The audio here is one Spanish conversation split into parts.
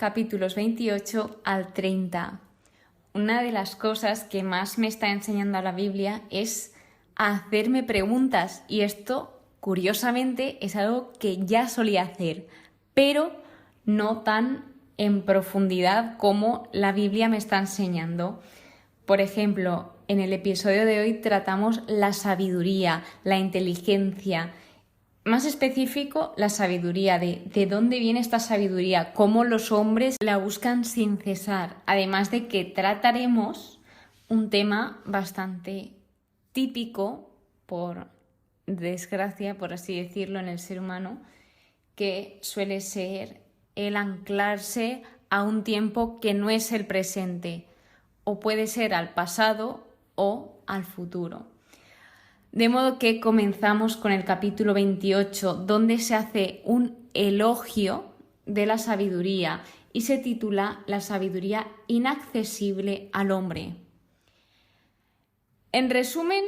capítulos 28 al 30. Una de las cosas que más me está enseñando la Biblia es a hacerme preguntas, y esto, curiosamente, es algo que ya solía hacer, pero no tan en profundidad como la Biblia me está enseñando. Por ejemplo, en el episodio de hoy tratamos la sabiduría, la inteligencia. Más específico, la sabiduría, de dónde viene esta sabiduría, cómo los hombres la buscan sin cesar. Además de que trataremos un tema bastante típico, por desgracia, por así decirlo, en el ser humano, que suele ser el anclarse a un tiempo que no es el presente, o puede ser al pasado o al futuro. De modo que comenzamos con el capítulo 28, donde se hace un elogio de la sabiduría y se titula La sabiduría inaccesible al hombre. En resumen,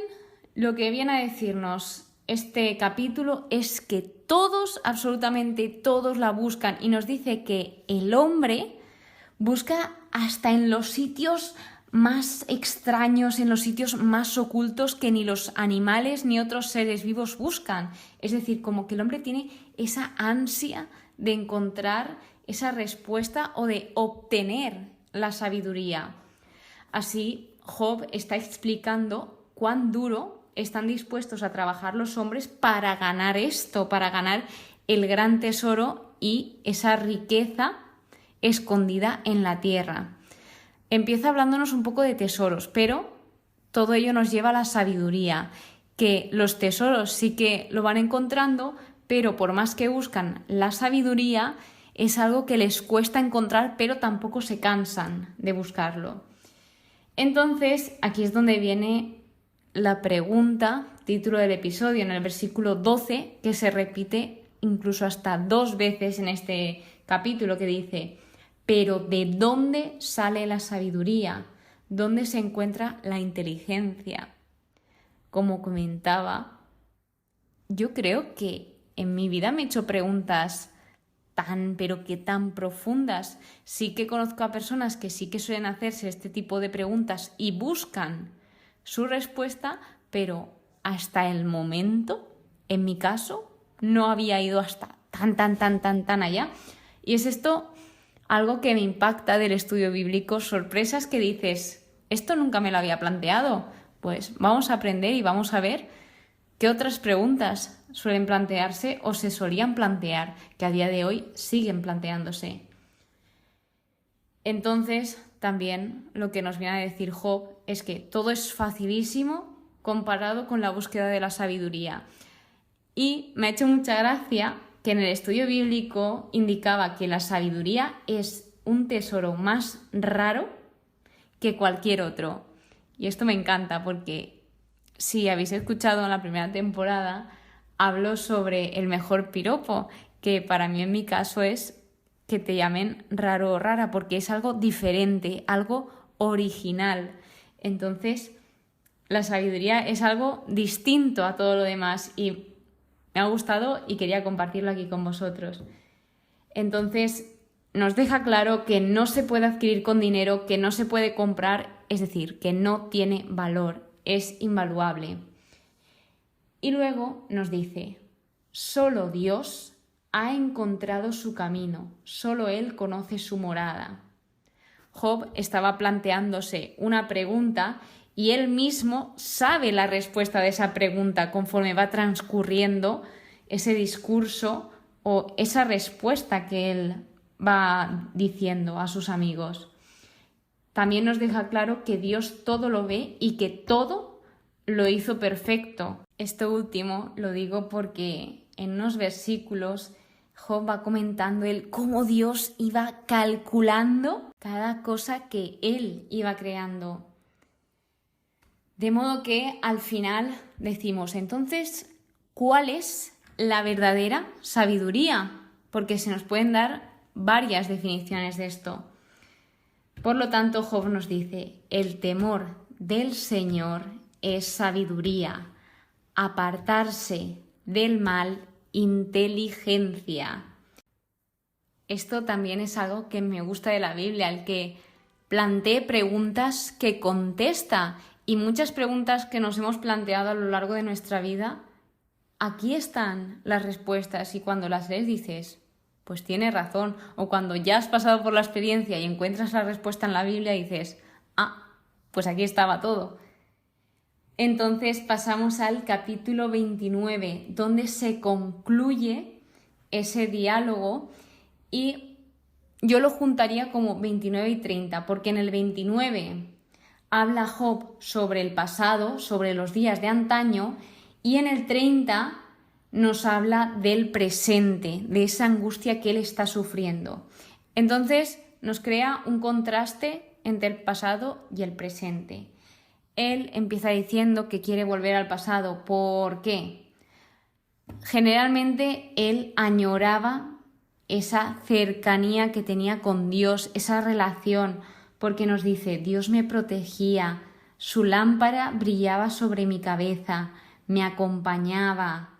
lo que viene a decirnos este capítulo es que todos, absolutamente todos la buscan, y nos dice que el hombre busca hasta en los sitios más extraños, en los sitios más ocultos que ni los animales ni otros seres vivos buscan. Es decir, como que el hombre tiene esa ansia de encontrar esa respuesta o de obtener la sabiduría. Así, Job está explicando cuán duro están dispuestos a trabajar los hombres para ganar esto, para ganar el gran tesoro y esa riqueza escondida en la tierra. Empieza hablándonos un poco de tesoros, pero todo ello nos lleva a la sabiduría, que los tesoros sí que lo van encontrando, pero por más que buscan la sabiduría, es algo que les cuesta encontrar, pero tampoco se cansan de buscarlo. Entonces, aquí es donde viene la pregunta, título del episodio, en el versículo 12, que se repite incluso hasta 2 veces en este capítulo, que dice: pero ¿de dónde sale la sabiduría? ¿Dónde se encuentra la inteligencia? Como comentaba, yo creo que en mi vida me he hecho preguntas pero que tan profundas. Sí que conozco a personas que sí que suelen hacerse este tipo de preguntas y buscan su respuesta, pero hasta el momento, en mi caso, no había ido hasta tan allá. Y es esto algo que me impacta del estudio bíblico, sorpresas que dices, esto nunca me lo había planteado. Pues vamos a aprender y vamos a ver qué otras preguntas suelen plantearse o se solían plantear, que a día de hoy siguen planteándose. Entonces, también lo que nos viene a decir Job es que todo es facilísimo comparado con la búsqueda de la sabiduría. Y me ha hecho mucha gracia que en el estudio bíblico indicaba que la sabiduría es un tesoro más raro que cualquier otro. Y esto me encanta porque, si habéis escuchado en la primera temporada, hablo sobre el mejor piropo, que para mí en mi caso es que te llamen raro o rara, porque es algo diferente, algo original. Entonces, la sabiduría es algo distinto a todo lo demás y me ha gustado y quería compartirlo aquí con vosotros. Entonces, nos deja claro que no se puede adquirir con dinero, que no se puede comprar, es decir, que no tiene valor, es invaluable. Y luego nos dice, solo Dios ha encontrado su camino, solo Él conoce su morada. Job estaba planteándose una pregunta y él mismo sabe la respuesta de esa pregunta conforme va transcurriendo ese discurso o esa respuesta que él va diciendo a sus amigos. También nos deja claro que Dios todo lo ve y que todo lo hizo perfecto. Esto último lo digo porque en unos versículos Job va comentando cómo Dios iba calculando cada cosa que él iba creando. De modo que al final decimos, entonces, ¿cuál es la verdadera sabiduría? Porque se nos pueden dar varias definiciones de esto. Por lo tanto, Job nos dice, el temor del Señor es sabiduría, apartarse del mal, inteligencia. esto también es algo que me gusta de la Biblia, el que plantee preguntas que contesta. Y muchas preguntas que nos hemos planteado a lo largo de nuestra vida, aquí están las respuestas, y cuando las lees dices, pues tienes razón. O cuando ya has pasado por la experiencia y encuentras la respuesta en la Biblia dices, pues aquí estaba todo. Entonces pasamos al capítulo 29, donde se concluye ese diálogo, y yo lo juntaría como 29 y 30, porque en el 29 habla Job sobre el pasado, sobre los días de antaño, y en el 30 nos habla del presente, de esa angustia que él está sufriendo. Entonces nos crea un contraste entre el pasado y el presente. Él empieza diciendo que quiere volver al pasado. ¿Por qué? Generalmente él añoraba esa cercanía que tenía con Dios, esa relación, porque nos dice, Dios me protegía, su lámpara brillaba sobre mi cabeza, me acompañaba.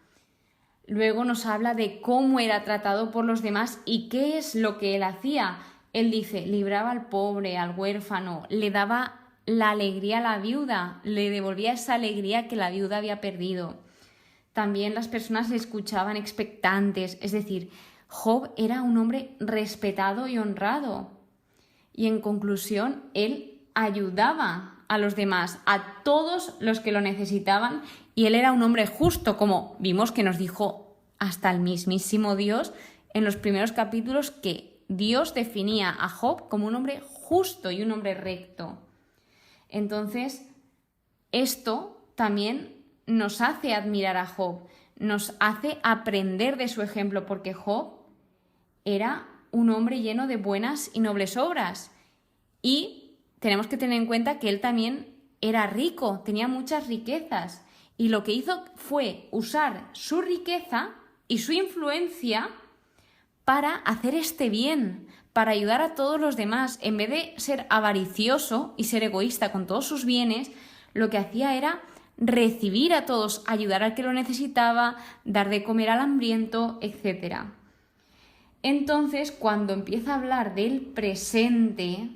Luego nos habla de cómo era tratado por los demás y qué es lo que él hacía. Él dice, libraba al pobre, al huérfano, le daba la alegría a la viuda, le devolvía esa alegría que la viuda había perdido. También las personas le escuchaban expectantes, es decir, Job era un hombre respetado y honrado. Y en conclusión, él ayudaba a los demás, a todos los que lo necesitaban, y él era un hombre justo, como vimos que nos dijo hasta el mismísimo Dios en los primeros capítulos, que Dios definía a Job como un hombre justo y un hombre recto. Entonces, esto también nos hace admirar a Job, nos hace aprender de su ejemplo, porque Job era un hombre lleno de buenas y nobles obras. Y tenemos que tener en cuenta que él también era rico, tenía muchas riquezas. Y lo que hizo fue usar su riqueza y su influencia para hacer este bien, para ayudar a todos los demás. En vez de ser avaricioso y ser egoísta con todos sus bienes, lo que hacía era recibir a todos, ayudar al que lo necesitaba, dar de comer al hambriento, etc. Entonces, cuando empieza a hablar del presente,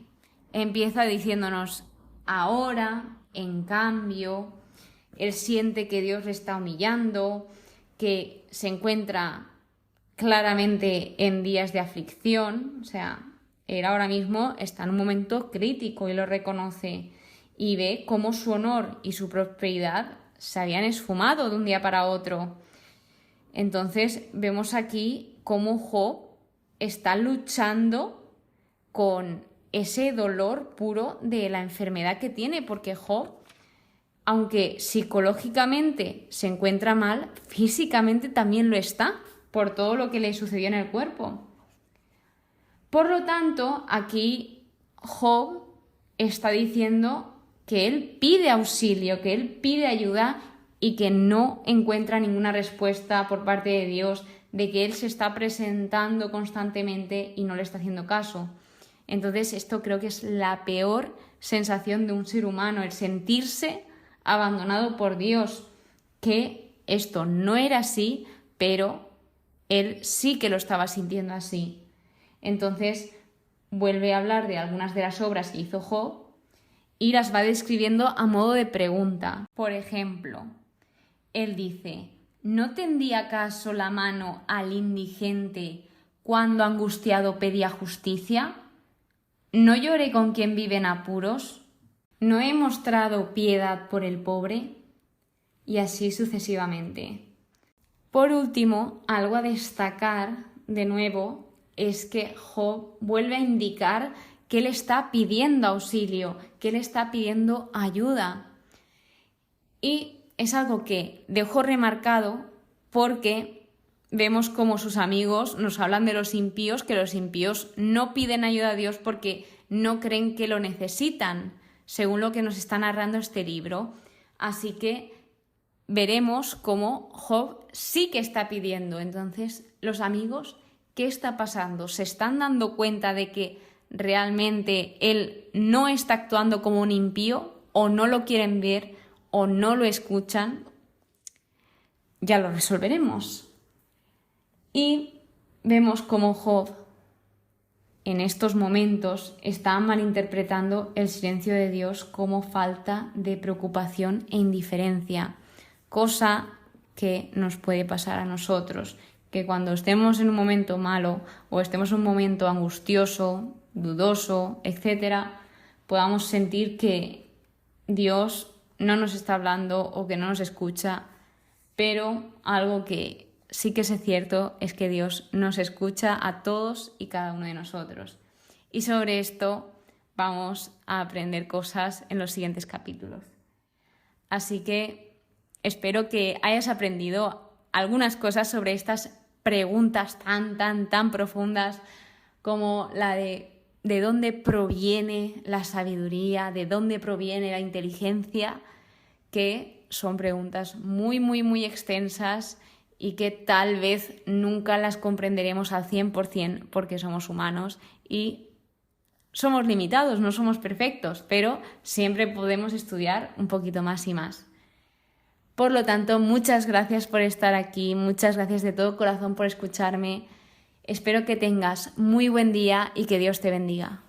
empieza diciéndonos, ahora, en cambio, él siente que Dios le está humillando, que se encuentra claramente en días de aflicción, o sea, él ahora mismo está en un momento crítico y lo reconoce, y ve cómo su honor y su prosperidad se habían esfumado de un día para otro. Entonces vemos aquí cómo Job está luchando con ese dolor puro de la enfermedad que tiene, porque Job, aunque psicológicamente se encuentra mal, físicamente también lo está, por todo lo que le sucedió en el cuerpo. Por lo tanto, aquí Job está diciendo que él pide auxilio, que él pide ayuda y que no encuentra ninguna respuesta por parte de Dios, de que él se está presentando constantemente y no le está haciendo caso. Entonces, esto creo que es la peor sensación de un ser humano, el sentirse abandonado por Dios, que esto no era así, pero él sí que lo estaba sintiendo así. Entonces, vuelve a hablar de algunas de las obras que hizo Job y las va describiendo a modo de pregunta. Por ejemplo, él dice, ¿no tendía acaso la mano al indigente cuando angustiado pedía justicia? ¿No lloré con quien vive en apuros? ¿No he mostrado piedad por el pobre? Y así sucesivamente. Por último, algo a destacar de nuevo es que Job vuelve a indicar que él está pidiendo auxilio, que él está pidiendo ayuda. Y es algo que dejo remarcado porque vemos como sus amigos nos hablan de los impíos, que los impíos no piden ayuda a Dios porque no creen que lo necesitan, según lo que nos está narrando este libro. Así que veremos cómo Job sí que está pidiendo. Entonces, los amigos, ¿qué está pasando? ¿Se están dando cuenta de que realmente él no está actuando como un impío, o no lo quieren ver, o no lo escuchan? Ya lo resolveremos. Y vemos cómo Job en estos momentos están malinterpretando el silencio de Dios como falta de preocupación e indiferencia, cosa que nos puede pasar a nosotros, que cuando estemos en un momento malo o estemos en un momento angustioso, dudoso, etc., podamos sentir que Dios no nos está hablando o que no nos escucha, pero algo que sí que es cierto es que Dios nos escucha a todos y cada uno de nosotros. Y sobre esto vamos a aprender cosas en los siguientes capítulos. Así que espero que hayas aprendido algunas cosas sobre estas preguntas tan profundas como la de dónde proviene la sabiduría, de dónde proviene la inteligencia, que son preguntas muy extensas y que tal vez nunca las comprenderemos al 100% porque somos humanos y somos limitados, no somos perfectos, pero siempre podemos estudiar un poquito más y más. Por lo tanto, muchas gracias por estar aquí, muchas gracias de todo corazón por escucharme. Espero que tengas muy buen día y que Dios te bendiga.